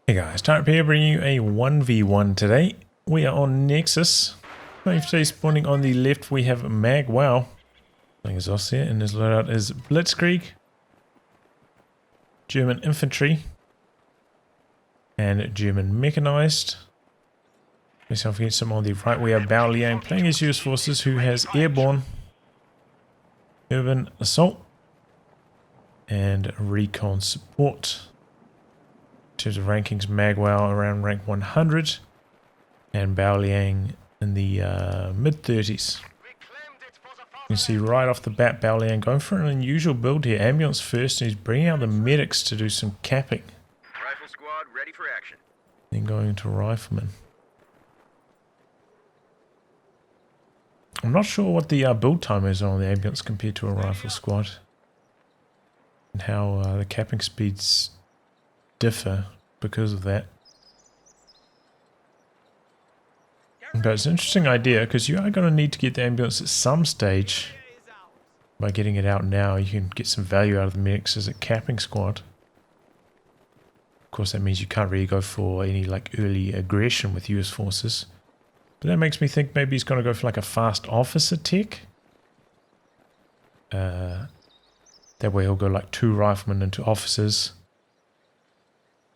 Hey guys, Type here bringing you a 1v1 today. We are on Nexus. Today spawning on the left we have magWow. Playing as Ostheer and his loadout is Blitzkrieg, German Infantry, and German Mechanized. Myself against him on the right we have BaoLiang playing as US Forces who has Airborne, Urban Assault, and Recon Support. In terms of rankings, magWow around rank 100 and BaoLiang in the mid-30s. You can see right off the bat BaoLiang going for an unusual build here. Ambulance first, and he's bringing out the medics to do some capping. Rifle squad ready for action. Then going into Rifleman. I'm not sure what the build time is on the ambulance compared to a rifle squad. And how the capping speeds differ because of that. But it's an interesting idea because you are going to need to get the ambulance at some stage. By getting it out now, you can get some value out of the medics as a capping squad. Of course, that means you can't really go for any like early aggression with US forces. But that makes me think maybe he's going to go for like a fast officer tech. That way he'll go like 2 riflemen into officers.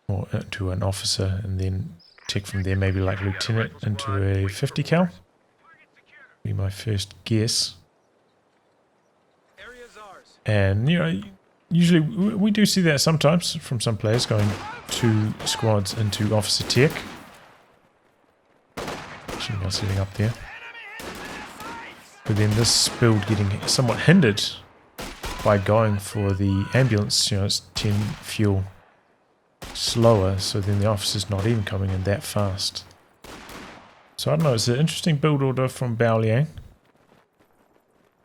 Or to an officer, and then take from there maybe like lieutenant into a 50 cal. Be my first guess. And you know, usually we do see that sometimes from some players going 2 squads into officer tech. Machine gun sitting up there. But then this build getting somewhat hindered by going for the ambulance. You know, it's 10 fuel slower, so then the officer's not even coming in that fast. So I don't know, it's an interesting build order from BaoLiang.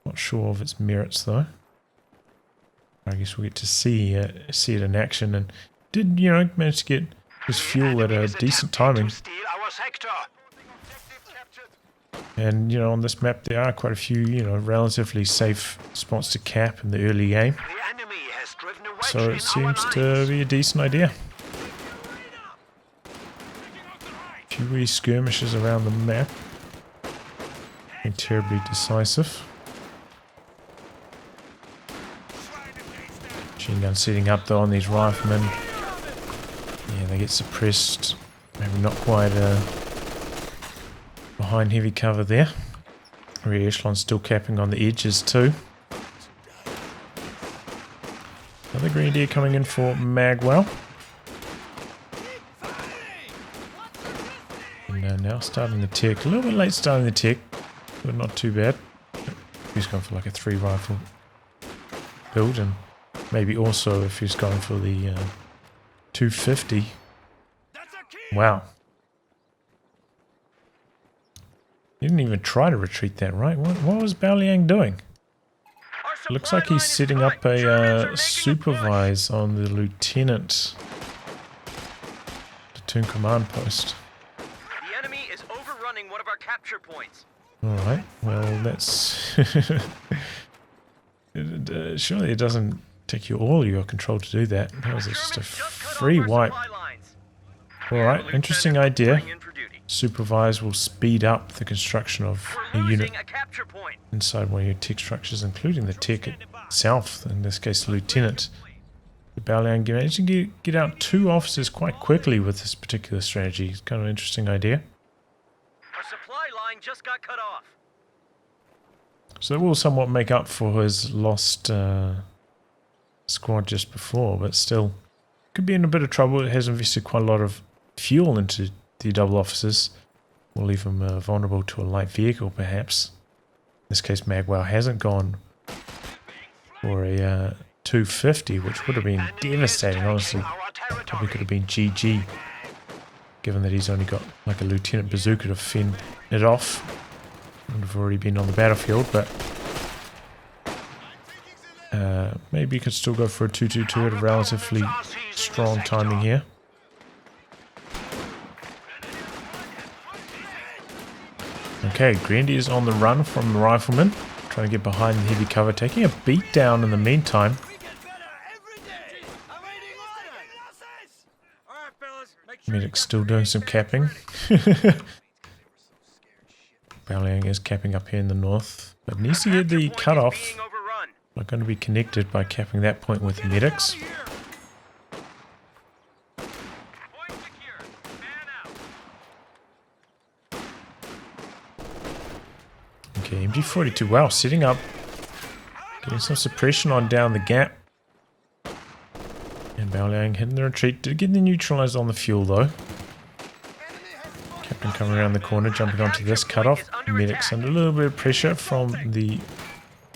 Not sure of its merits though. I guess we'll get to see it in action, and did, you know, manage to get his fuel at a decent timing. And you know, on this map there are quite a few, you know, relatively safe spots to cap in the early game. So it seems to be a decent idea. A few wee skirmishes around the map. Nothing terribly decisive. Machine gun setting up though on these riflemen. Yeah, they get suppressed. Maybe not quite behind heavy cover there. Rear echelon still capping on the edges too. Another Grenadier coming in for magWow. And now starting the tech. A little bit late starting the tech, but not too bad. He's going for like a 3 rifle build, and maybe also if he's going for the 250. Wow. He didn't even try to retreat that, right? What was BaoLiang doing? Looks like he's setting up a supervise on the lieutenant platoon command post. The enemy is overrunning one of our capture points. Alright, well that's... surely it doesn't take you all your control to do that. That was just a free wipe. Alright, interesting idea. Supervise will speed up the construction of a unit inside one of your tech structures, including the tech itself, in this case the lieutenant. The BaoLiang managed to get out 2 officers quite quickly with this particular strategy. It's kind of an interesting idea. Our supply line just got cut off. So it will somewhat make up for his lost squad just before, but still could be in a bit of trouble. It has invested quite a lot of fuel into the double officers. Will leave him vulnerable to a light vehicle perhaps. In this case magWow hasn't gone for a 250, which would have been devastating honestly. Probably could have been GG, given that he's only got like a lieutenant bazooka to fend it off. Would have already been on the battlefield, but maybe you could still go for a 222 at a relatively strong timing here. Okay, Grenadier's on the run from the rifleman, trying to get behind the heavy cover, taking a beat down in the meantime. Alright, fellas, Medic's still doing some capping. BaoLiang is capping up here in the north, but needs to get the cutoff. Not going to be connected by capping that point with the medics. Okay, MG42, wow, setting up, getting some suppression on down the gap. And BaoLiang hitting the retreat. Did get the neutralized on the fuel though. Captain coming around the corner, jumping onto this cutoff. Medics under a little bit of pressure from the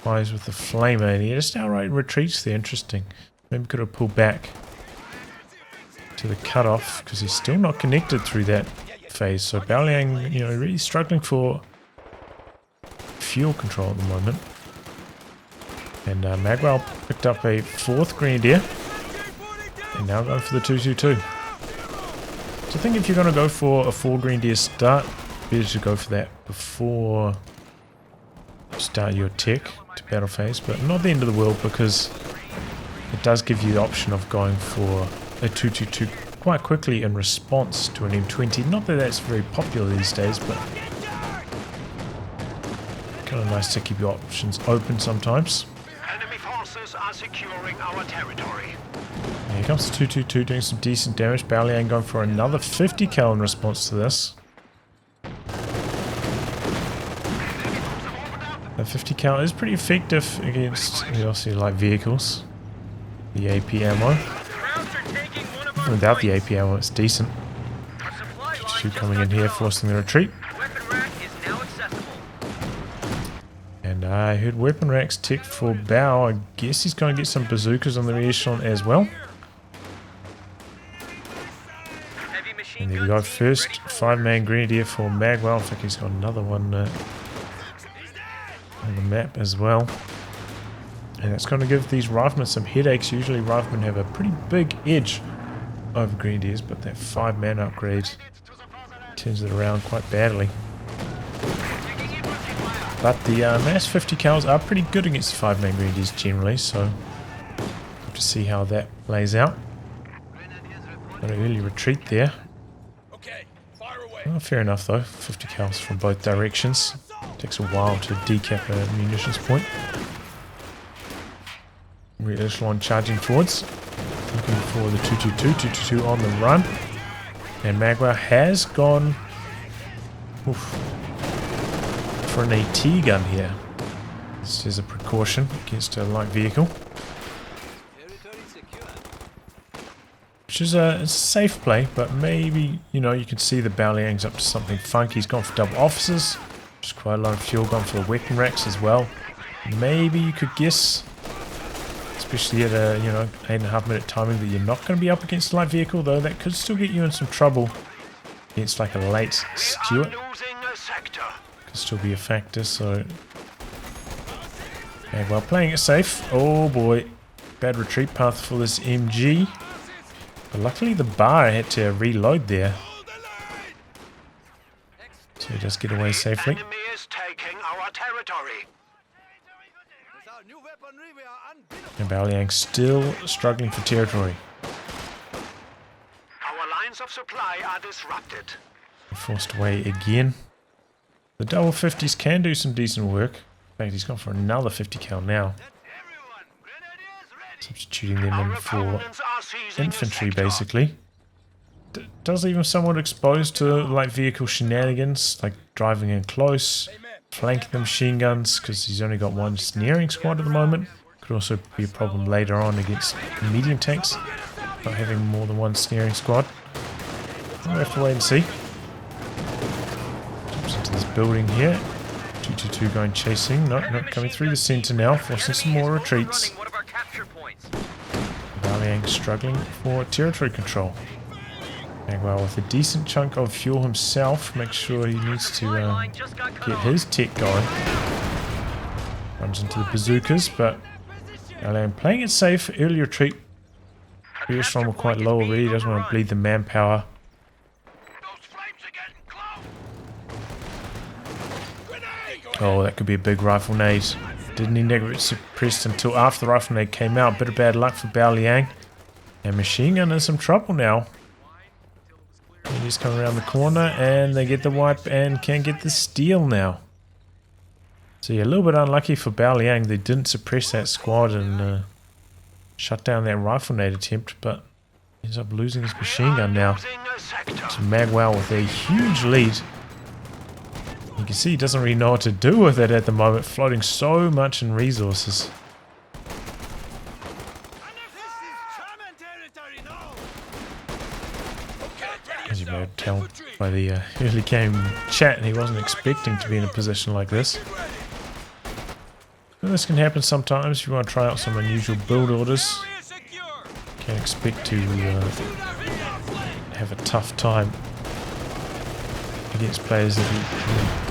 guys with the flamer, and he just outright retreats there. Interesting. Maybe could have pulled back to the cutoff because he's still not connected through that phase. So BaoLiang, you know, really struggling for fuel control at the moment. And magWow picked up a 4th Grenadier. And now going for the 222. So I think if you're going to go for a 4 Grenadier start, better to go for that before you start your tech to battle phase. But not the end of the world, because it does give you the option of going for a 222 quite quickly in response to an M20. Not that that's very popular these days, but kind of nice to keep your options open sometimes. Enemy forces are securing our territory. Here comes the 222 doing some decent damage. BaoLiang going for another 50 cal in response to this. That 50 cal is pretty effective against the obviously light vehicles. The AP ammo. Even without the AP ammo, it's decent. 222 coming in here, forcing the retreat. And I heard weapon racks tick for Bao. I guess he's going to get some bazookas on the rear echelon as well. And there we go, first 5-man Grenadier for magWow. In fact, he's got another one on the map as well. And that's going to give these riflemen some headaches. Usually riflemen have a pretty big edge over Grenadiers, but that 5-man upgrade turns it around quite badly. But the mass 50 cals are pretty good against the 5-man Grenadiers generally, so have to see how that plays out. Got an early retreat there. Oh, fair enough though, 50 cals from both directions. Takes a while to decap a munitions point. Rear echelon charging forwards. Looking for the 222, 222 on the run. And magWow has gone for an AT gun here. This is a precaution against a light vehicle. Which is a safe play, but maybe, you know, you can see the BaoLiang's up to something funky. He's gone for double officers, which is quite a lot of fuel, gone for the weapon racks as well. Maybe you could guess, especially at a, you know, 8.5 minute timing, that you're not going to be up against a light vehicle, though that could still get you in some trouble against like a late Stuart. Could still be a factor, so okay, well, playing it safe. Oh boy, bad retreat path for this MG. But luckily the bar had to reload there, so he does get away safely. Enemy is taking our territory. And BaoLiang still struggling for territory. Our lines of supply are disrupted. Forced away again. The double 50s can do some decent work. In fact, he's gone for another 50 cal now. Substituting them in for infantry, basically. Does leave him somewhat exposed to light vehicle shenanigans, like driving in close, flanking the machine guns, because he's only got one snaring squad at the moment. Could also be a problem later on against medium tanks, not having more than one snaring squad. We'll have to wait and see. Jumps into this building here. 222 going chasing, not coming through the center now, forcing some more retreats. BaoLiang struggling for territory control. magWow with a decent chunk of fuel himself, make sure he needs to get his tech going. Runs into the bazookas, but BaoLiang playing it safe. Early retreat. Rear strong were quite low already, doesn't want to bleed the manpower. Oh, that could be a big rifle nade. Didn't need to get suppressed until after the rifle nade came out. Bit of bad luck for BaoLiang. And machine gun in some trouble now. He's coming around the corner and they get the wipe and can get the steal now. So yeah, a little bit unlucky for BaoLiang. They didn't suppress that squad and shut down that rifle nade attempt, but ends up losing his machine gun now. So magWow with a huge lead. You can see he doesn't really know what to do with it at the moment, floating so much in resources. As you may tell by the early game chat, he wasn't expecting to be in a position like this. And this can happen sometimes if you want to try out some unusual build orders. Can't expect to have a tough time against players that you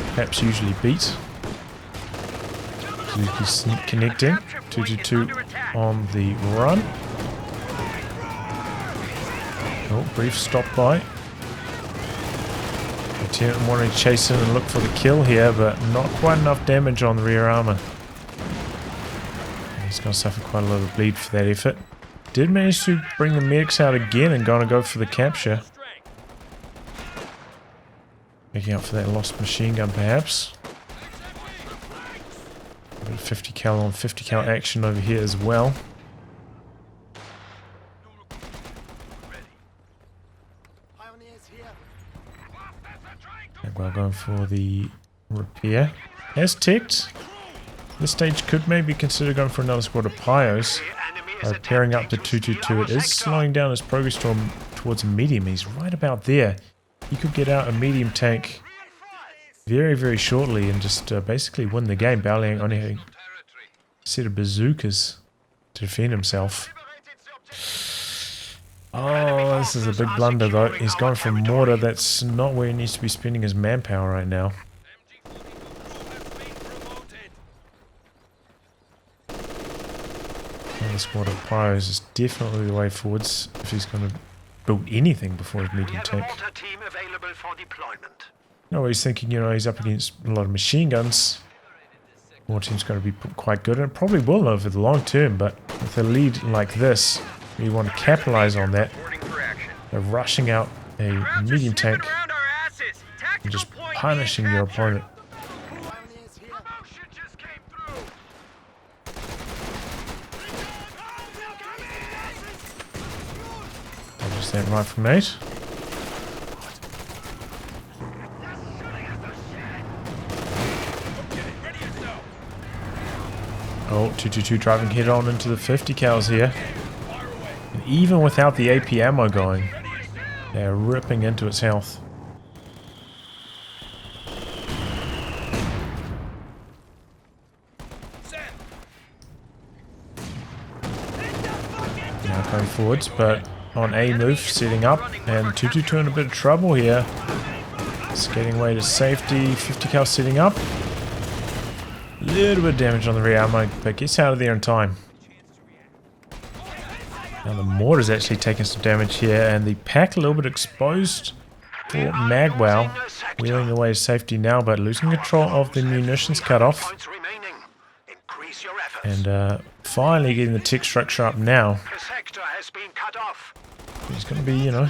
perhaps usually beat. He's connecting. 2-2-2 on the run. Oh, brief stop by. Lieutenant wanting to chase in and look for the kill here, but not quite enough damage on the rear armor. He's going to suffer quite a lot of bleed for that effort. Did manage to bring the medics out again and going to go for the capture. Making up for that lost machine gun perhaps. A bit of 50 cal on 50 cal action over here as well. magWow going for the repair. Has ticked. This stage could maybe consider going for another squad of Pios. Pairing up to 2-2-2. It is slowing down his progress towards a medium. He's right about there. He could get out a medium tank very, very shortly and just basically win the game. BaoLiang only having a set of bazookas to defend himself. Oh, this is a big blunder though. He's going for mortar. That's not where he needs to be spending his manpower right now. The squad of Pyros is definitely the way forwards if he's going to build anything before his medium tank. No, he's thinking, you know, he's up against a lot of machine guns. More team's going to be quite good, and it probably will over the long term, but with a lead like this, you want to capitalize on that. They're rushing out a medium tank and just punishing your opponent. Just that rifle mate. Oh, 2-2-2 driving head on into the 50 cals here. And even without the AP ammo going, they're ripping into its health. Now going forwards, but on A move, setting up, and 2-2-2 in a bit of trouble here. Skating away to safety, 50 cal setting up. Little bit of damage on the rear armor, but gets out of there in time. Now the mortar's actually taking some damage here, and the pack a little bit exposed for magWow. Wheeling away to safety now, but losing control of the munitions cutoff. And finally getting the tech structure up now. He's going to be, you know,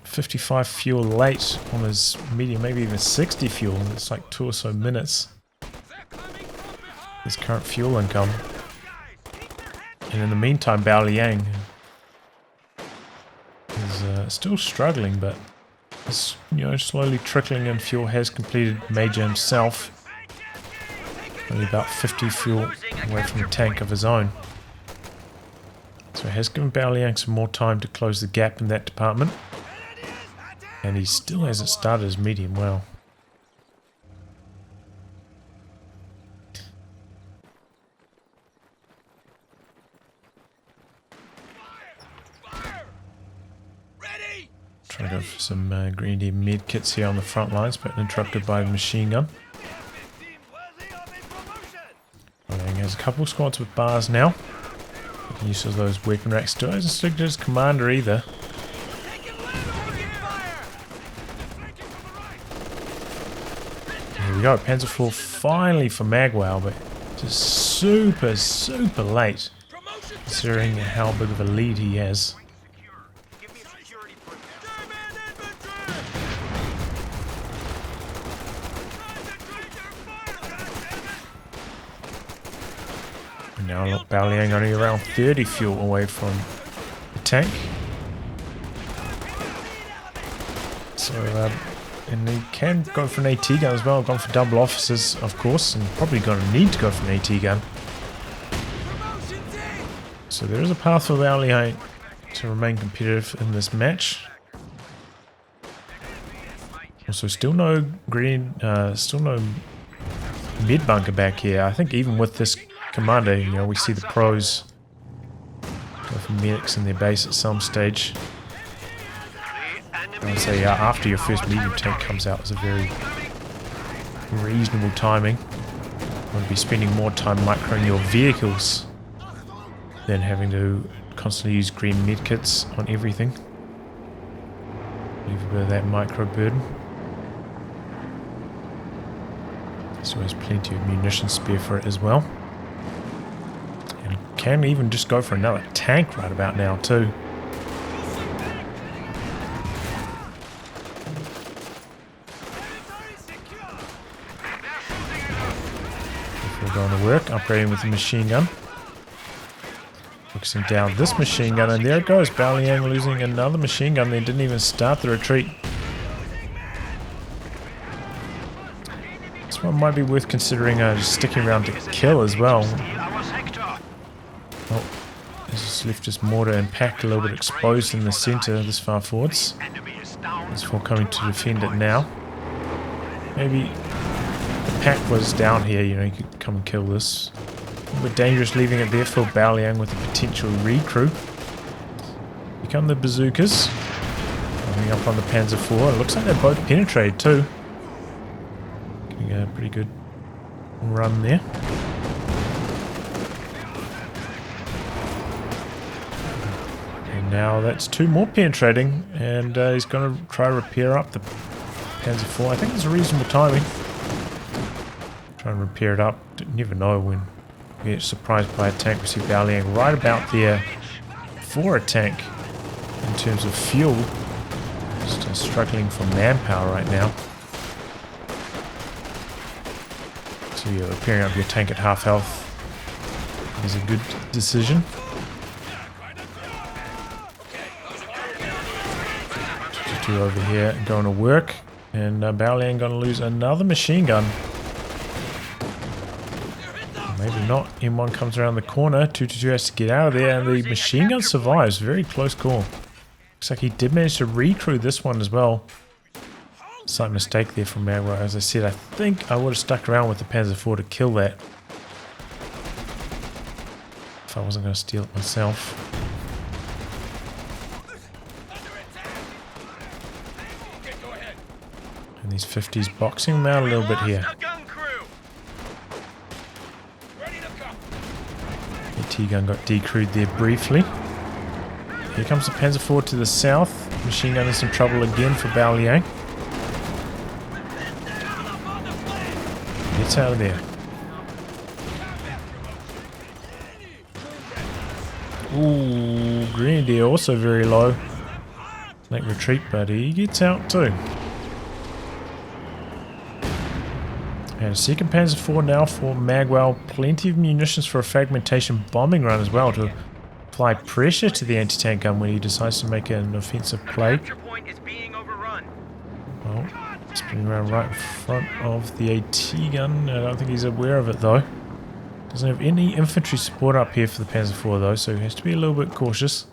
55 fuel late on his medium, maybe even 60 fuel. It's like 2 or so minutes. His current fuel income. And in the meantime, BaoLiang is still struggling, but is, you know, slowly trickling in fuel. Has completed Major himself. Only about 50 fuel away from the tank of his own. So it has given BaoLiang some more time to close the gap in that department. And he still hasn't started his medium well. Trying to go for some green D med kits here on the front lines, but interrupted by the machine gun. BaoLiang has a couple squads with bars now. Making use of those weapon racks. Still hasn't sticked to his commander either. Here we go. Panzerfloor finally for magWow, but just super, super late considering how big of a lead he has. Now look, BaoLiang only around 30 fuel away from the tank. So, and he can go for an AT gun as well. Gone for double officers, of course, and probably going to need to go for an AT gun. So there is a path for BaoLiang to remain competitive in this match. Also, still no green, still no mid bunker back here. I think even with this commander, you know, we see the pros go for medics in their base at some stage. I would say after your first medium tank comes out is a very reasonable timing. You want to be spending more time microing your vehicles than having to constantly use green medkits on everything. Leave a bit of that micro burden. There's always plenty of munitions spare for it as well. And can even just go for another tank right about now too. Before going to work, upgrading with the machine gun. Focusing down this machine gun, and there it goes. BaoLiang losing another machine gun. They didn't even start the retreat. This one might be worth considering just sticking around to kill as well. Oh, there's just left his mortar and pack a little bit exposed in the center this far forwards. This for coming to defend it now. Maybe the pack was down here, you know, you could come and kill this. A little bit dangerous leaving it there for BaoLiang with a potential recrew. Here come the bazookas. Coming up on the Panzer IV. It looks like they're both penetrated too. Getting a pretty good run there. And now that's two more penetrating, and he's going to try to repair up the Panzer IV. I think it's a reasonable timing. Try and repair it up. Never know when we get surprised by a tank. We see BaoLiang right about there for a tank in terms of fuel. Just struggling for manpower right now. So you're repairing up your tank at half health is a good decision. Two over here going to work, and BaoLiang going to lose another machine gun. Maybe not. M1 comes around the corner. 222 has to get out of there, and the machine gun survives. Very close call. Looks like he did manage to recrew this one as well. Slight mistake there from magWow. As I said, I think I would have stuck around with the Panzer IV to kill that if I wasn't going to steal it myself. And these 50s boxing him out a little bit here. AT gun got decrewed there briefly. Here comes the Panzer IV to the south. Machine gun in some trouble again for BaoLiang. Gets out of there. Ooh, Grenadier also very low. Make retreat, but he gets out too. And a second Panzer IV now for magWow. Plenty of munitions for a fragmentation bombing run as well to apply pressure to the anti-tank gun when he decides to make an offensive play. Well, spinning around right in front of the AT gun. I don't think he's aware of it though. Doesn't have any infantry support up here for the Panzer IV though, so he has to be a little bit cautious.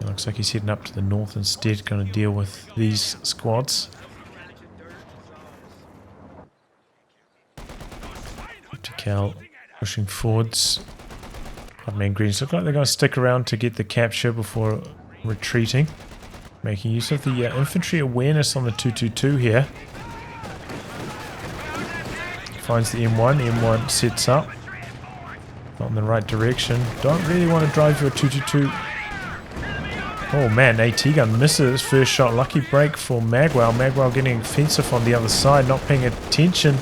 It looks like he's heading up to the north instead, going to deal with these squads. Cal pushing forwards. Main Greens look like they're going to stick around to get the capture before retreating. Making use of the infantry awareness on the 222 here. Finds the M1. M1 sets up. Not in the right direction. Don't really want to drive your 222. Oh man, AT gun misses first shot. Lucky break for magWow. magWow getting offensive on the other side. Not paying attention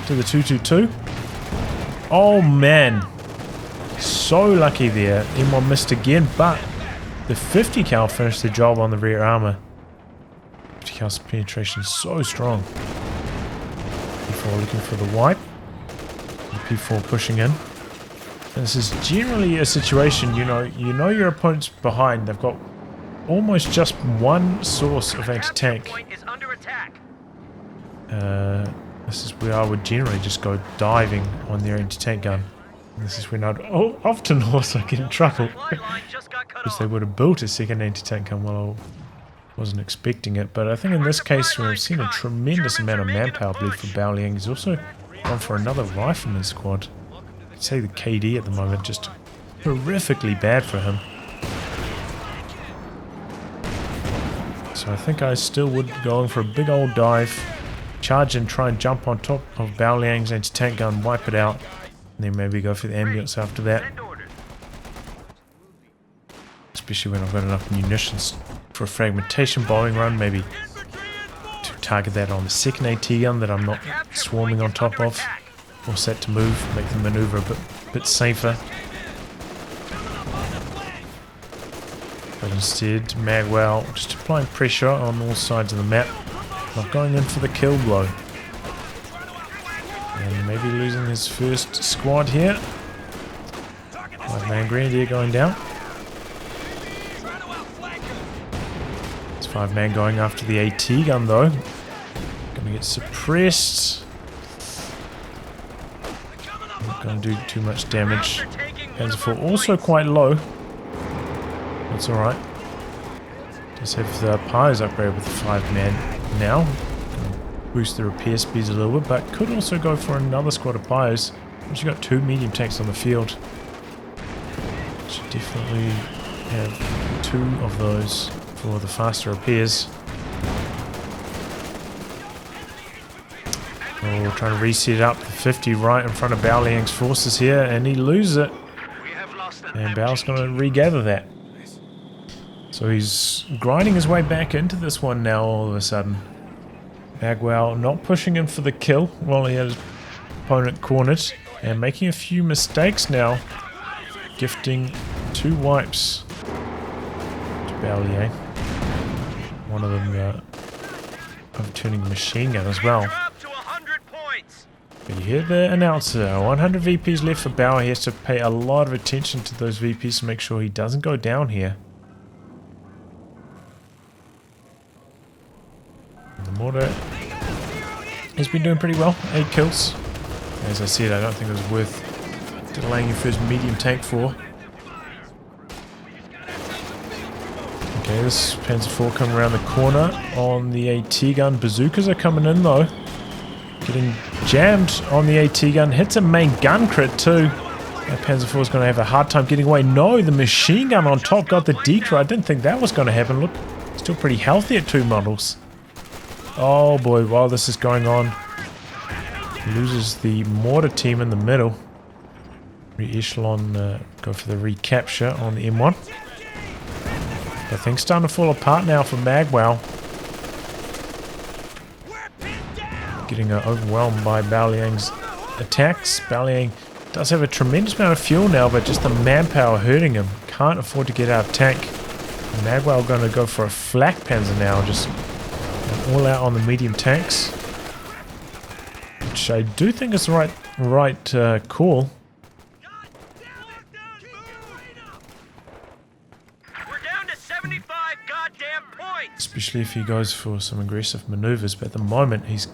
to the 222. Oh man. So lucky there. M1 missed again, but the 50 cal finished the job on the rear armor. 50 cal's penetration is so strong. Before looking for the wipe. P4 pushing in. And this is generally a situation, you know your opponent's behind. They've got almost just one source of anti-tank. Point is under attack. This is where I would generally just go diving on their anti-tank gun. And this is when I'd often also get in trouble. Supply line just got cut Because off. they would have built a second anti-tank gun while I wasn't expecting it. But I think in this case we've seen a tremendous amount of manpower bleed for BaoLiang. He's also gone for another rifleman squad. I'd say the KD at the moment just horrifically bad for him. So I think I still would be going for a big old dive, charge and try and jump on top of BaoLiang's anti-tank gun, wipe it out, and then maybe go for the ambulance after that. Send orders. Especially when I've got enough munitions for a fragmentation bombing run, maybe to target that on the second AT gun that I'm not swarming on top of, or set to move, make the maneuver a bit safer. But instead, magWow just applying pressure on all sides of the map, not going in for the kill blow. And maybe losing his first squad here. 5-man Grenadier going down. It's 5-man going after the AT gun though. Gonna get suppressed. Not gonna do too much damage. Panzer IV also quite low. That's alright. Just have the Pyres upgrade with the 5-man now. Boost the repair speeds a little bit, but could also go for another squad of Pyres. Once you've got 2 medium tanks on the field. Should definitely have 2 of those for the faster repairs. Oh, trying to reset up the 50 right in front of BaoLiang's forces here, and he loses it. We have lost an And Bao's going to regather that. So he's grinding his way back into this one now all of a sudden. magWow not pushing in for the kill while he had his opponent cornered, and making a few mistakes now. Gifting 2 wipes to BaoLiang. One of them overturning the machine gun as well. You're up to 100 points. But you hear the announcer, 100 VPs left for Bao. He has to pay a lot of attention to those VPs to make sure he doesn't go down here. And the mortar has been doing pretty well, 8 kills. As I said, I don't think it was worth delaying your first medium tank for. Okay, this Panzer IV coming around the corner on the AT gun. Bazookas are coming in though. Getting jammed on the AT gun. Hits a main gun crit too. That Panzer IV is going to have a hard time getting away. No, the machine gun on top got the decoy. I didn't think that was going to happen. Look, still pretty healthy at 2 models. Oh boy, while this is going on, loses the mortar team in the middle. Re-echelon go for the recapture on the M1. But things starting to fall apart now for magWow. Getting overwhelmed by BaoLiang's attacks. BaoLiang does have a tremendous amount of fuel now, but just the manpower hurting him. Can't afford to get out of tank. And magWow going to go for a flak panzer now, just all out on the medium tanks. Which I do think is the right call. We're down to 75 goddamn points. Especially if he goes for some aggressive maneuvers, but at the moment he's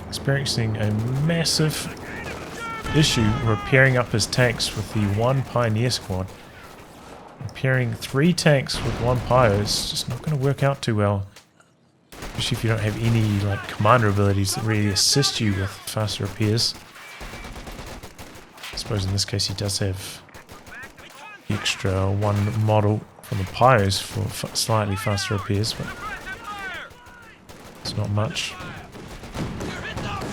experiencing a massive issue repairing up his tanks with the 1 Pioneer squad. Repairing 3 tanks with 1 Pyre is just not going to work out too well. Especially if you don't have any like commander abilities that really assist you with faster repairs. I suppose in this case he does have the extra 1 model from the Pyres for slightly faster repairs, but it's not much.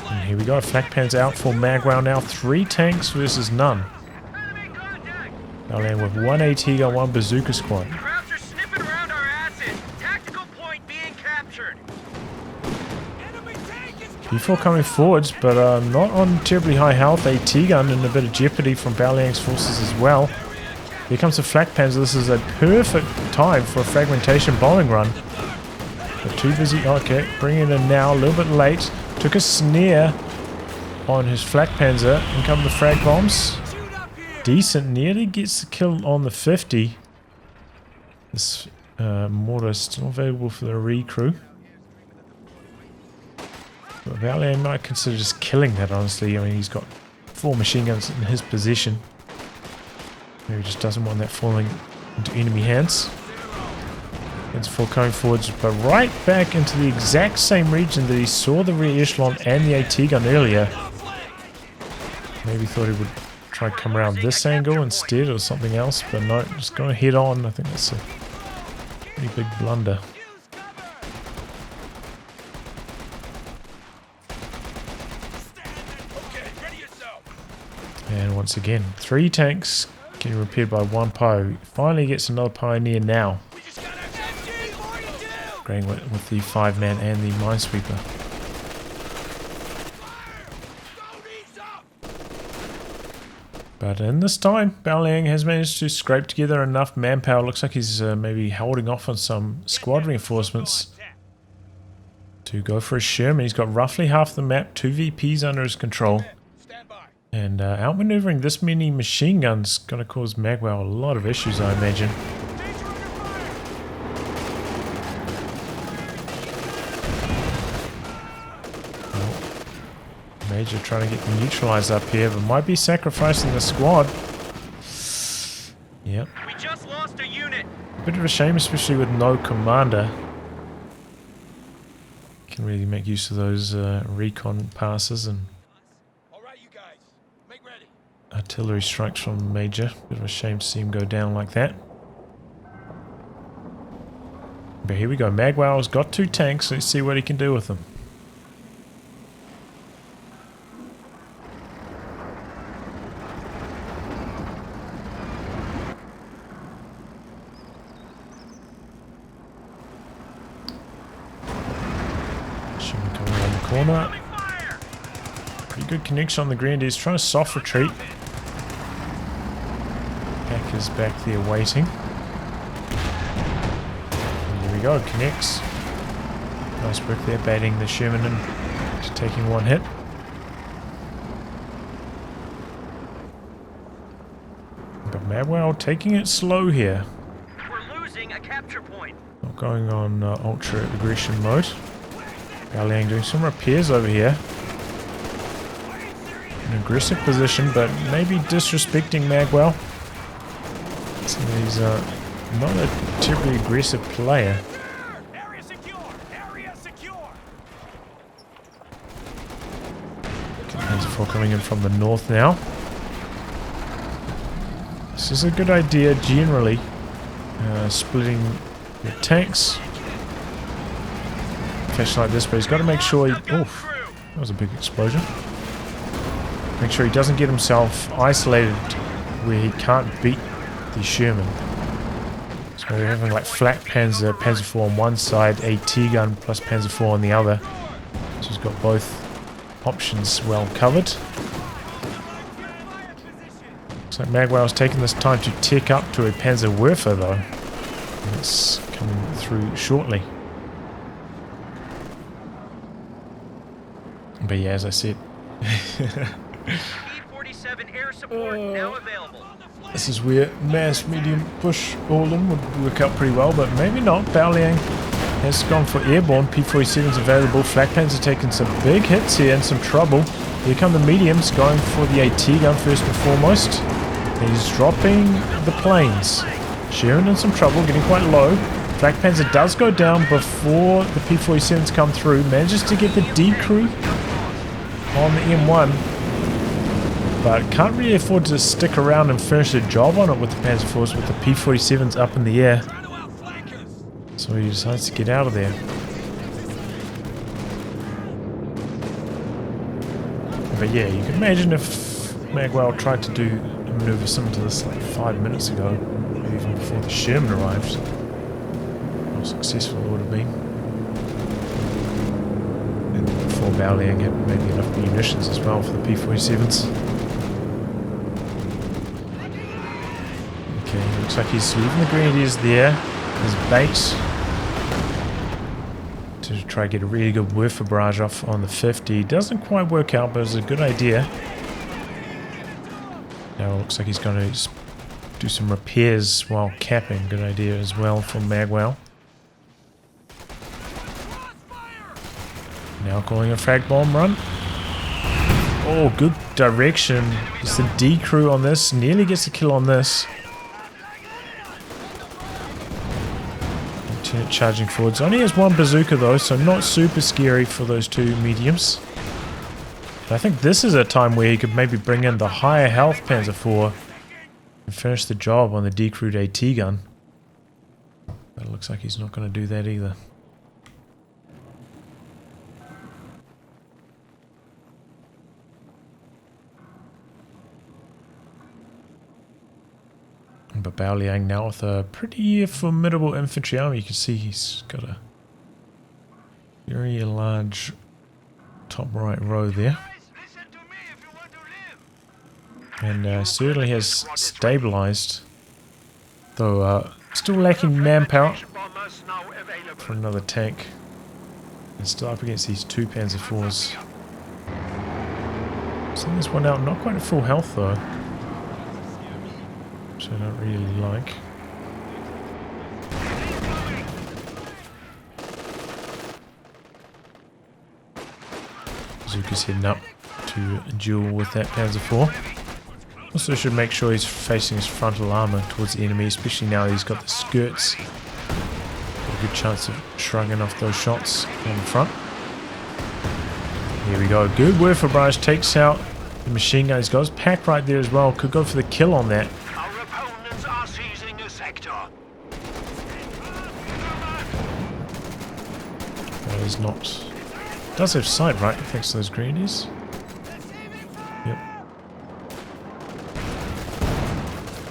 And here we go, flak pans out for magWow now. 3 tanks versus none. BaoLiang with 1 AT gun, 1 bazooka squad. Crowds are sniffing around our asses. Tactical point being captured. P4 coming forwards, but not on terribly high health. AT gun in a bit of jeopardy from BaoLiang's forces as well. Here comes the flak panzer. This is a perfect time for a fragmentation bombing run. But too busy. Okay, bringing it in now. A little bit late. Took a snare on his flak panzer. In come the frag bombs. Decent, nearly gets the kill on the 50. This mortar still available for the recrew. But BaoLiang might consider just killing that, honestly. I mean, he's got 4 machine guns in his possession. Maybe he just doesn't want that falling into enemy hands. It's for going forwards, but right back into the exact same region that he saw the rear echelon and the AT gun earlier. Maybe thought he would try to come around this angle instead or something else, but no, just going head on. I think that's a pretty big blunder. And once again, 3 tanks getting repaired by 1 Pio. Finally gets another Pioneer now. Going with the 5-man and the Minesweeper. But in this time, BaoLiang has managed to scrape together enough manpower. Looks like he's maybe holding off on some squad reinforcements to go for a Sherman. He's got roughly half the map, 2 VPs under his control. And outmaneuvering this many machine guns is going to cause magWow a lot of issues, I imagine. Major trying to get them neutralized up here, but might be sacrificing the squad. Yep. We just lost a unit. Bit of a shame, especially with no commander. Can really make use of those recon passes and artillery strikes from Major. Bit of a shame to see him go down like that. But here we go. magWow's got 2 tanks. Let's see what he can do with them. Sherman coming around the corner. Pretty good connection on the Grenadiers. Trying to soft retreat. Pack is back there waiting. And there we go, connects. Nice work there, baiting the Sherman and just taking 1 hit. But magWow taking it slow here. We're losing a capture point. Not going on ultra aggression mode. BaoLiang doing some repairs over here. An aggressive position, but maybe disrespecting magWow. So he's not a terribly aggressive player. Area secure! Area secure! Panzer IV coming in from the north now. This is a good idea generally. Splitting your tanks. Fashion like this, but he's got to make sure he... Oof, that was a big explosion. Make sure he doesn't get himself isolated where he can't beat the Sherman. So we're having like flat Panzer, Panzer IV on one side, AT gun plus Panzer IV on the other. So he's got both options well covered. Looks like magWow's taking this time to tick up to a Panzerwerfer though. And it's coming through shortly. But yeah, as I said... E-47 air support now available. This is where mass medium push all in would work out pretty well, but maybe not. BaoLiang has gone for airborne. P-47's available. Flak Panzer are taking some big hits here and some trouble. Here come the mediums going for the AT gun first and foremost. He's dropping the planes. Sherman in some trouble, getting quite low. Flak Panzer does go down before the P-47s come through. Manages to get the D crew on the M1. But can't really afford to stick around and finish the job on it with the Panzer IVs with the P-47s up in the air. So he decides to get out of there. But yeah, you can imagine if magWow tried to do a maneuver similar to this like 5 minutes ago, maybe even before the Sherman arrived, how successful it would have been. And before BaoLiang had maybe enough munitions as well for the P-47s. Okay, looks like he's leaving the Grenadiers there. His bait to try to get a really good whiff barrage off on the 50. Doesn't quite work out, but it's a good idea. Now it looks like he's going to do some repairs while capping. Good idea as well from magWow. Now calling a frag bomb run. Oh, good direction. It's the D crew on this. Nearly gets a kill on this. Lieutenant charging forwards. Only has one bazooka though, so not super scary for those two mediums. But I think this is a time where he could maybe bring in the higher health Panzer IV and finish the job on the decrewed AT gun. But it looks like he's not going to do that either. But BaoLiang now with a pretty formidable infantry army. You can see he's got a very large top right row there. And certainly has stabilized, though still lacking manpower for another tank. And still up against these two Panzer IVs. Send this one out, not quite at full health though. Which I don't really like. Bazooka's heading up to duel with that Panzer IV. Also should make sure he's facing his frontal armour towards the enemy, especially now that he's got the skirts. Got a good chance of shrugging off those shots on the front. Here we go. Good whiff of barrage, takes out the machine gun. He's got his pack right there as well. Could go for the kill on that. Our opponents are seizing a sector. That is not... Does have sight, right? Thanks to those grenadiers. Yep.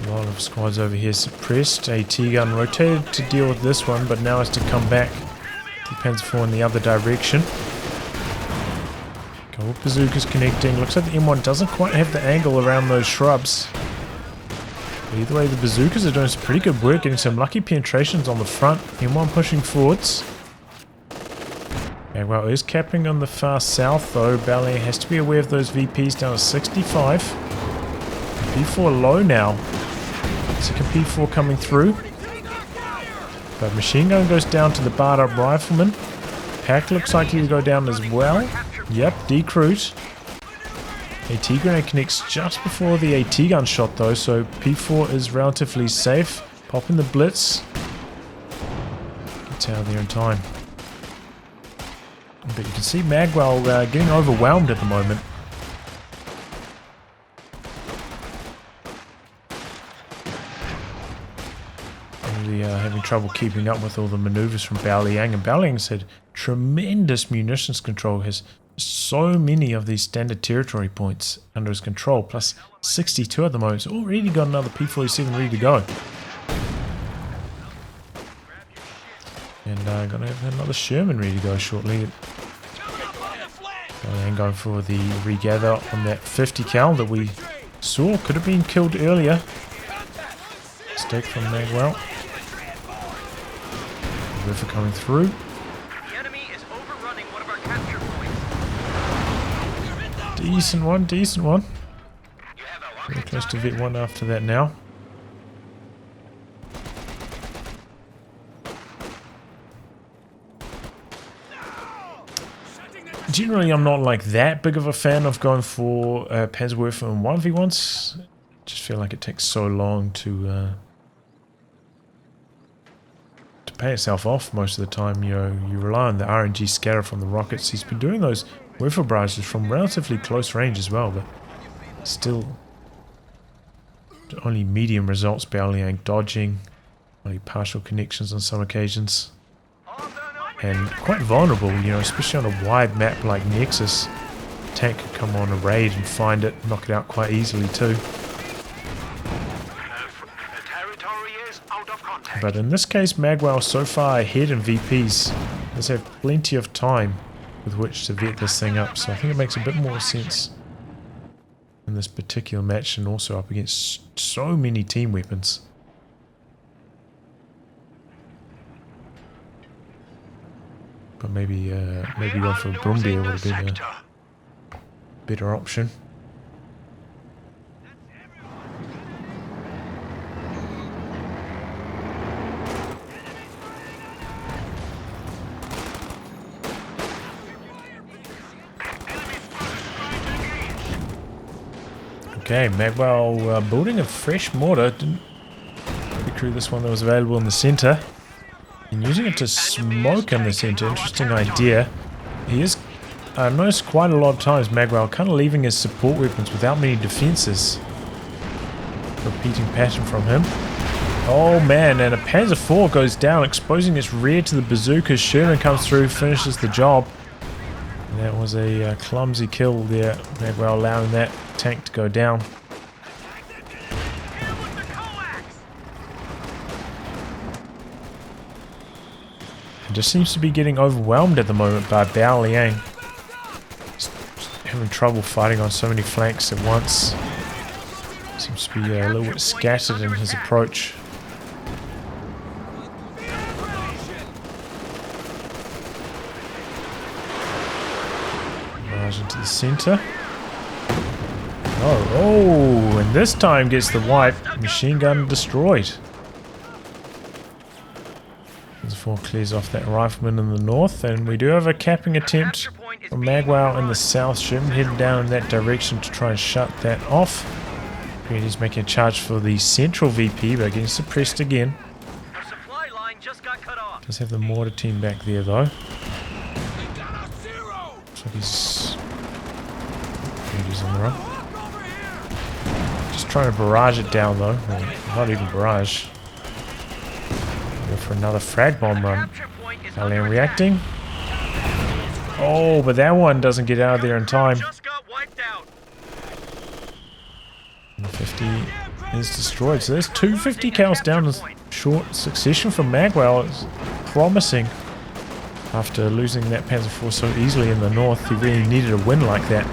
A lot of squads over here suppressed. AT gun rotated to deal with this one, but now has to come back to Panzer IV in the other direction. Couple of bazookas connecting. Looks like the M1 doesn't quite have the angle around those shrubs. But either way, the bazookas are doing some pretty good work, getting some lucky penetrations on the front. M1 pushing forwards. magWow is capping on the far south though. BaoLiang has to be aware of those VPs down to 65. P4 low now. Second P4 coming through. But machine gun goes down to the barred up rifleman. Pack looks like he'll go down as well. Yep, decrewed. AT grenade connects just before the AT gun shot though, so P4 is relatively safe. Popping the blitz. Gets out of there in time. But you can see magWow getting overwhelmed at the moment. Really having trouble keeping up with all the maneuvers from BaoLiang. And BaoLiang's had tremendous munitions control. Has so many of these standard territory points under his control. Plus 62 at the moment. He's already got another P47 ready to go. And gonna have another Sherman ready to go shortly. And going for the regather on that 50 cal that we saw. Could have been killed earlier. Mistake from magWow. River coming through. The enemy is overrunning one of our capture points. Decent one, decent one. Very close to Vet 1 after that now. Generally, I'm not like that big of a fan of going for Panzer in 1v1s. Just feel like it takes so long to pay itself off most of the time. You know, you rely on the RNG scatter from the rockets. He's been doing those whiffer barrages from relatively close range as well, but still only medium results. BaoLiang dodging, only partial connections on some occasions. And quite vulnerable, you know, especially on a wide map like Nexus. A tank could come on a raid and find it, knock it out quite easily too. But in this case, magWow so far ahead in VPs. Does have plenty of time with which to vet this thing up, so I think it makes a bit more sense in this particular match, and also up against so many team weapons. But maybe going for a Brumbier would have been a better option. Okay, magWow building a fresh mortar. Didn't recruit this one that was available in the center. And using it to smoke in the center. Interesting idea. He is, I noticed quite a lot of times magWow kind of leaving his support weapons without many defenses. Repeating pattern from him. Oh man, and a Panzer IV goes down, exposing its rear to the bazookas. Sherman comes through, finishes the job. And that was a clumsy kill there. magWow allowing that tank to go down. It just seems to be getting overwhelmed at the moment by BaoLiang. Just having trouble fighting on so many flanks at once. Seems to be a little bit scattered in his approach. Barrage into the center. Oh, and this time gets the wipe. Machine gun destroyed. Before clears off that rifleman in the north, and we do have a capping attempt from magWow in the south. Sherman heading down in that direction to try and shut that off. He's making a charge for the central VP, but getting suppressed again. Our supply line just got cut off. Does have the mortar team back there though. Looks like he's on the run. Just trying to barrage it down though. Well, not even barrage. Go for another frag bomb run. BaoLiang reacting. Oh, but that one doesn't get out of there in time. And the 50 is destroyed. So there's 250 cows down in short succession from magWow. It's promising. After losing that Panzer IV so easily in the north, he really needed a win like that.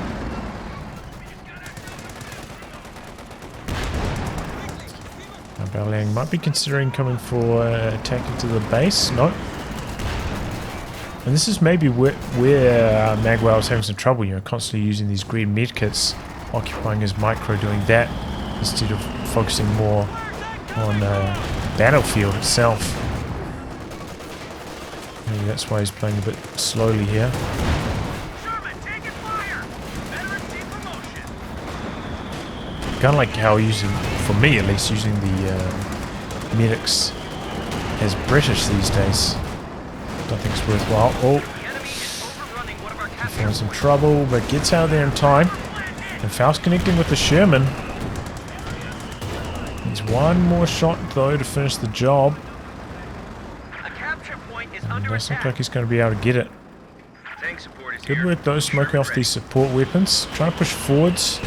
BaoLiang might be considering coming for attack into the base. Nope. And this is maybe where magWow is having some trouble, you know, constantly using these green medkits, occupying his micro doing that, instead of focusing more on the battlefield itself. Maybe that's why he's playing a bit slowly here. Kind of like how using, for me at least, using the medics as British these days. Don't think it's worthwhile. Oh, he found some trouble, but gets out of there in time. And Faust connecting with the Sherman. Needs one more shot though to finish the job. And it doesn't look like he's going to be able to get it. Good work though, smoking off these support weapons. Trying to push forwards.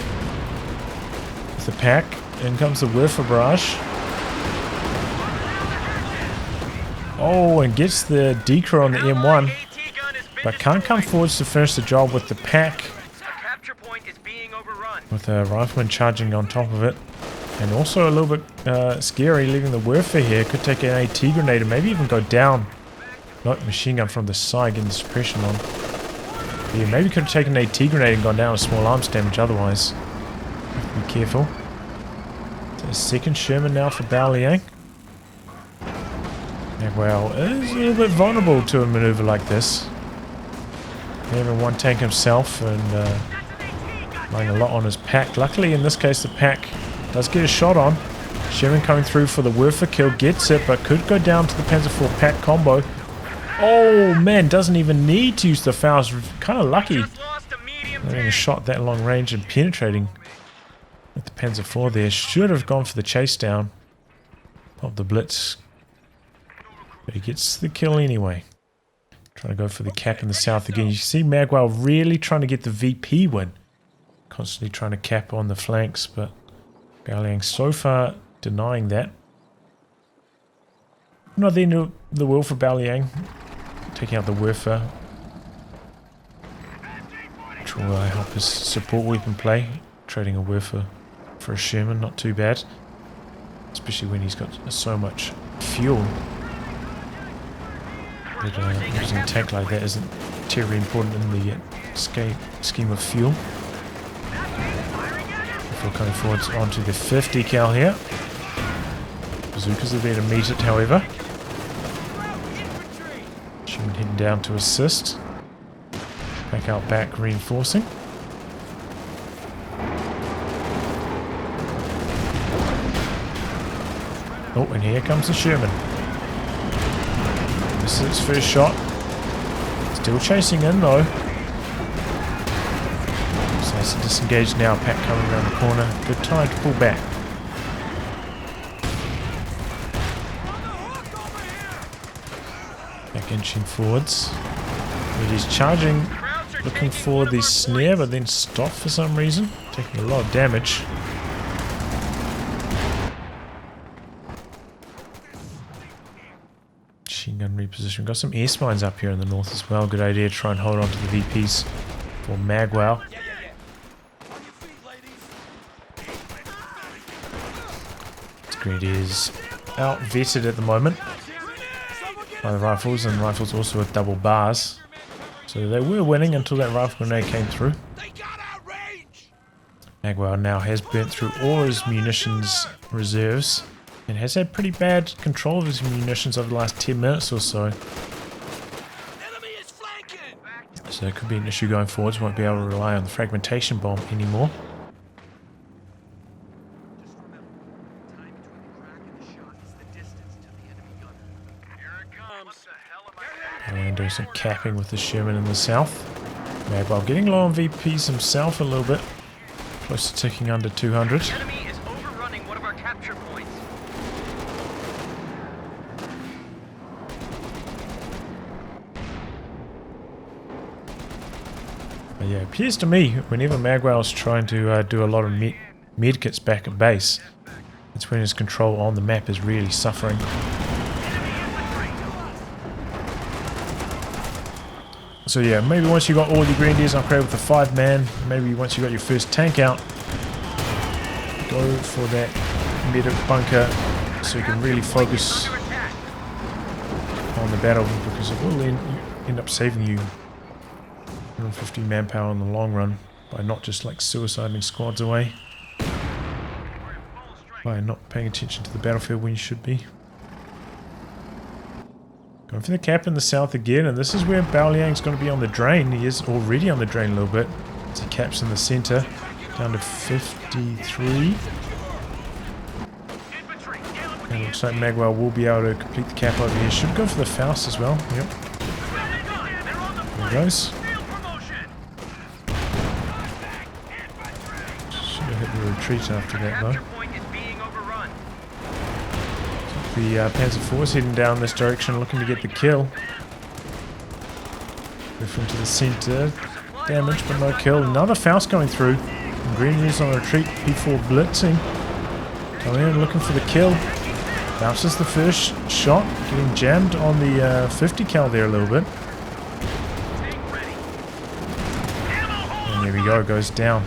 The pack. In comes the Werfer barrage. Oh, and gets the Decra on the M1, but can't come forwards to finish the job with the pack. With a rifleman charging on top of it. And also a little bit scary, leaving the Werfer here. Could take an AT grenade and maybe even go down. Not machine gun from the side, getting the suppression on. Yeah, maybe could have taken an AT grenade and gone down with small arms damage otherwise. Have to be careful. So second Sherman now for BaoLiang. magWow is a little bit vulnerable to a maneuver like this. Having one tank himself and relying a lot on his pack. Luckily in this case the pack does get a shot on. Sherman coming through for the Werfer kill, gets it, but could go down to the Panzer IV pack combo. Oh man, doesn't even need to use the Faust. Kind of lucky. Having a shot that long range and penetrating with the Panzer IV there. Should have gone for the chase down of the Blitz. But he gets the kill anyway. Trying to go for the cap in the south again. You see magWow really trying to get the VP win. Constantly trying to cap on the flanks, but BaoLiang so far denying that. Not the end of the world for BaoLiang. Taking out the Werfer. Which will help his support weapon play. Trading a Werfer for a Sherman, not too bad. Especially when he's got so much fuel. But using a tank like that isn't terribly important in the scheme of fuel. Before coming forwards onto the 50 cal here. Bazookas are there to meet it, however. Sherman heading down to assist. Back out back, reinforcing. Oh, and here comes the Sherman. This is its first shot. Still chasing in though. So nice to disengage now. Pack coming around the corner. Good time to pull back. Back inching forwards. It is charging, looking for the snare, but then stopped for some reason. Taking a lot of damage. Machine gun reposition. Got some air spines up here in the north as well. Good idea to try and hold on to the VPs for magWow. This grid is out vetted at the moment by the rifles, and rifles also with double bars. So they were winning until that rifle grenade came through. magWow now has burnt through all his munitions reserves and has had pretty bad control of his munitions over the last 10 minutes or so. So it could be an issue going forwards. Won't be able to rely on the fragmentation bomb anymore. And doing some capping with the Sherman in the south. magWow getting low on VPs himself a little bit. Close to ticking under 200. The enemy is overrunning one of our capture points. But yeah, it appears to me whenever magWow is trying to do a lot of medkits back at base, that's when his control on the map is really suffering. So yeah, maybe once you got all your grenadiers upgraded with the 5-man, maybe once you got your first tank out, go for that medic bunker so you can really focus on the battle, because it will end up saving you 150 manpower in the long run by not just like suiciding squads away, by not paying attention to the battlefield when you should be. Going for the cap in the south again, and this is where BaoLiang's going to be on the drain. He is already on the drain a little bit. So caps in the center, down to 53. And it looks like magWow will be able to complete the cap over here. Should go for the Faust as well. Yep. There he goes. Should have hit the retreat after that though. The Panzer IV heading down this direction, looking to get the kill. Moving to the center, damage but no kill. Another Faust going through. And Grenadiers on retreat. P4 blitzing. Coming in, looking for the kill. Bounces the first shot, getting jammed on the 50 cal there a little bit. And there we go, goes down.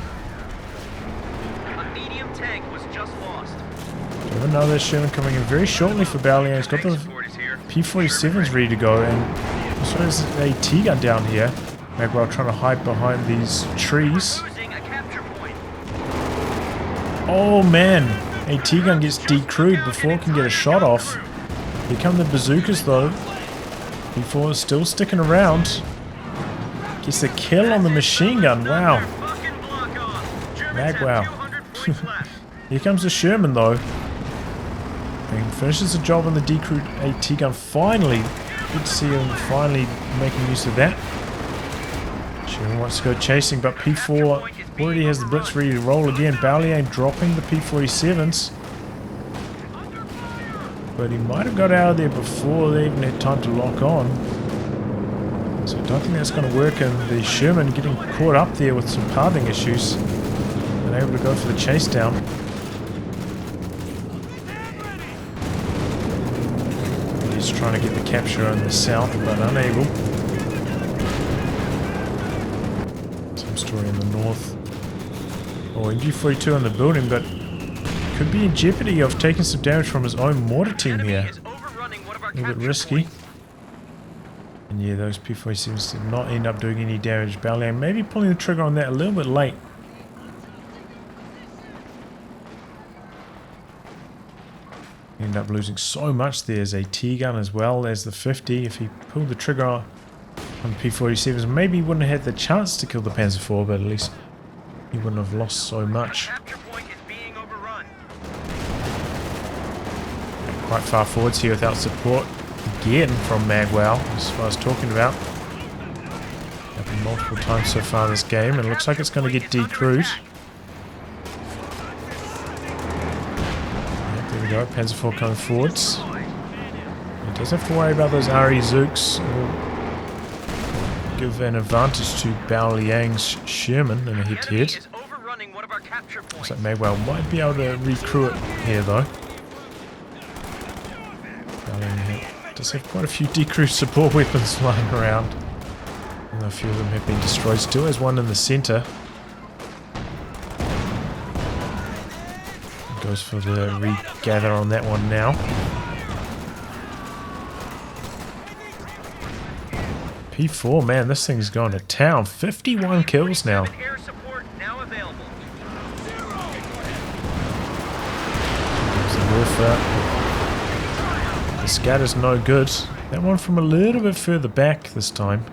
Another Sherman coming in very shortly for BaoLiang. He's got the P-47s ready to go, and also there's an AT gun down here. magWow trying to hide behind these trees. Oh man, AT gun gets decrewed before it can get a shot off. Here come the bazookas though. P4 is still sticking around. Gets a kill on the machine gun. Wow. magWow. Here comes the Sherman though. And finishes the job on the decrewed AT gun. Finally, good to see him finally making use of that. Sherman wants to go chasing, but P4 already has the blitz ready to roll again. BaoLiang dropping the P-47s. But he might have got out of there before they even had time to lock on. So I don't think that's going to work, and the Sherman getting caught up there with some pathing issues. And able to go for the chase down. Trying to get the capture in the south, but unable. Same story in the north. Oh, MG42 on the building, but could be in jeopardy of taking some damage from his own mortar team here. A little bit risky. And yeah, those P-47s did not end up doing any damage. BaoLiang maybe pulling the trigger on that a little bit late. End up losing so much. There's a T-gun as well as the 50. If he pulled the trigger on the P-47s, maybe he wouldn't have had the chance to kill the Panzer IV, but at least he wouldn't have lost so much. Capture point is being overrun. Quite far forwards here without support. Again from magWow, as I was talking about. Happened multiple times so far this game, and it looks like it's going to get decrewed. Yep, there we go, Panzer IV coming forwards. He doesn't have to worry about those RE Zooks. It'll give an advantage to BaoLiang's Sherman in a head-to-head. Looks like magWow might be able to recrew it here though. BaoLiang does have quite a few decrew support weapons lying around. And a few of them have been destroyed. Still has one in the centre. Goes for the regather on that one now. P4, man, this thing's going to town. 51 kills now. Air support now available. There's the Warfare. The scatter's no good. That one from a little bit further back this time.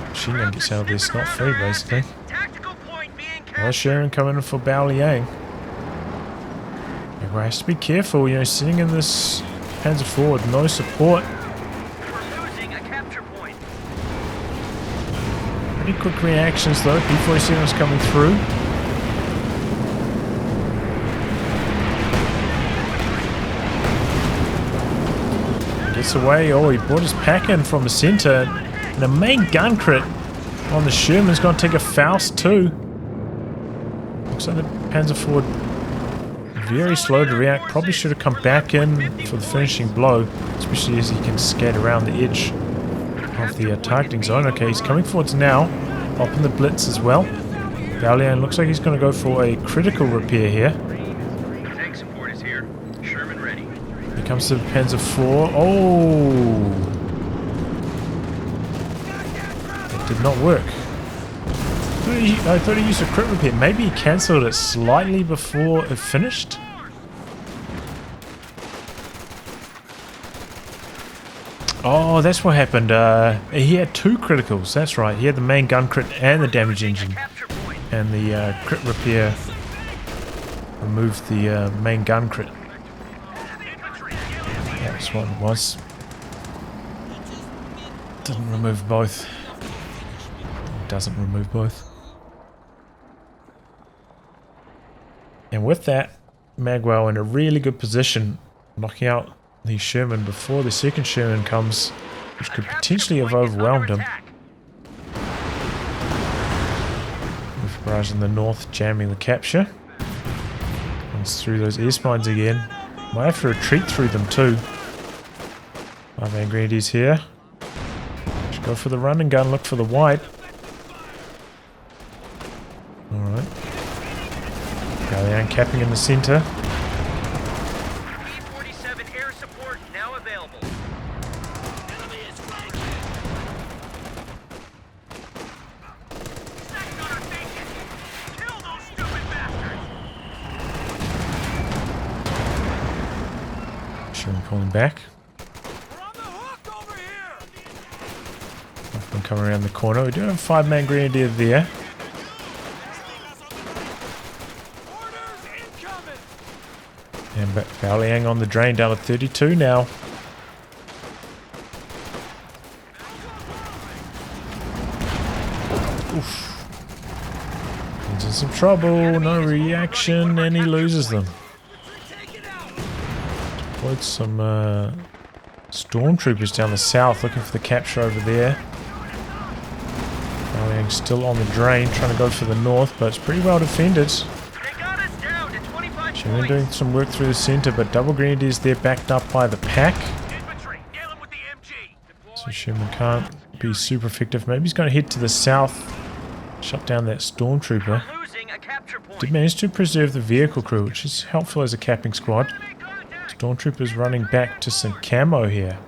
Machine gun gets out of there scot-free, basically. Another Sherman coming in for BaoLiang. Everyone has to be careful, you know, sitting in this Panzer IV with no support. We're losing a capture point. Pretty quick reactions though. P-47 is coming through. Gets away. Oh, he brought his pack in from the centre. And the main gun crit on the Sherman's going to take a Faust too. Looks like the Panzer IV very slow to react. Probably should have come back in for the finishing blow, especially as he can skate around the edge of the targeting zone. Okay, he's coming forwards now, popping the blitz as well. BaoLiang looks like he's going to go for a critical repair here. Tank support is here. Sherman ready. Here comes the Panzer IV. Oh! That did not work. I thought he used a crit repair. Maybe he cancelled it slightly before it finished. Oh, that's what happened. He had two criticals. That's right. He had the main gun crit and the damage engine. And the crit repair removed the main gun crit. That's what it was. Didn't remove both. It doesn't remove both. And with that, magWow in a really good position, knocking out the Sherman before the second Sherman comes, which could potentially have overwhelmed him. With barrage in the north, jamming the capture. Comes through those air spines again. Might have to retreat through them too. 5 man grenadiers here. Should go for the run and gun, look for the white. Alright. BaoLiang capping in the centre. P-47 air support now available. Kill those stupid bastards! Sherman pulling back. We're on the hook over here! One coming around the corner. We do have a 5 man grenadier there. And BaoLiang on the drain, down to 32 now. Oof. He's in some trouble, no reaction, and he loses them. Deployed some stormtroopers down the south, looking for the capture over there. BaoLiang still on the drain, trying to go for the north, but it's pretty well defended. Sherman doing some work through the centre, but double grenadiers there backed up by the pack. Infantry, dealing with the MG. So Sherman can't be super effective. Maybe he's going to head to the south, shut down that stormtrooper. Losing a capture point. Did manage to preserve the vehicle crew, which is helpful as a capping squad. Stormtroopers running back to some camo here.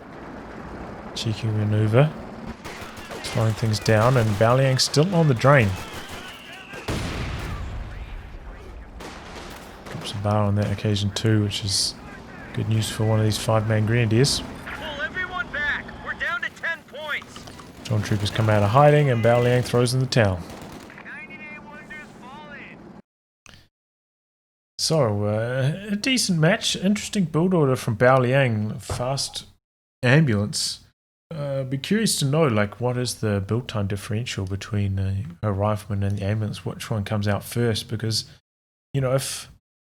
Cheeky maneuver. Slowing things down, and BaoLiang still on the drain. Drops a bar on that occasion too, which is good news for one of these 5-man grenadiers. Pull everyone back. We're down to 10 points. Stormtroopers come out of hiding, and BaoLiang throws in the towel. So, a decent match. Interesting build order from BaoLiang. Fast ambulance. Be curious to know, like, what is the build time differential between a rifleman and the ambulance? Which one comes out first? Because, you know, if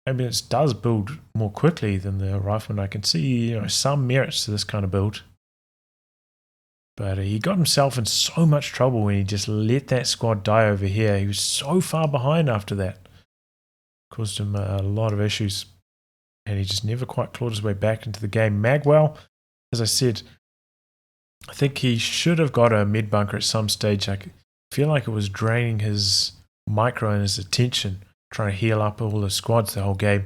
ambulance does build more quickly than the rifleman, I can see, you know, some merits to this kind of build. But he got himself in so much trouble when he just let that squad die over here. He was so far behind after that. Caused him a lot of issues. And he just never quite clawed his way back into the game. magWow, as I said, I think he should have got a mid bunker at some stage. I feel like it was draining his micro and his attention, trying to heal up all the squads the whole game.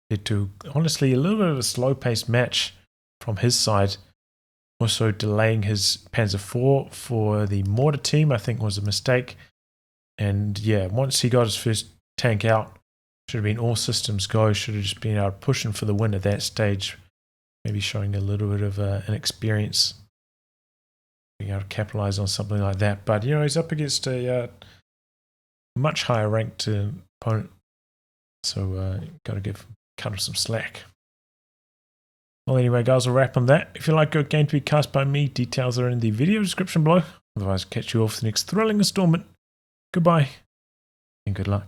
Led to, honestly, a little bit of a slow-paced match from his side. Also delaying his Panzer IV for the mortar team, I think, was a mistake. And yeah, once he got his first tank out, should have been all systems go. Should have just been out pushing for the win at that stage. Maybe showing a little bit of inexperience. Being able to capitalize on something like that. But, you know, he's up against a much higher ranked opponent. So, got to cut him some slack. Well, anyway, guys, we'll wrap on that. If you like a game to be cast by me, details are in the video description below. Otherwise, catch you off the next thrilling installment. Goodbye, and good luck.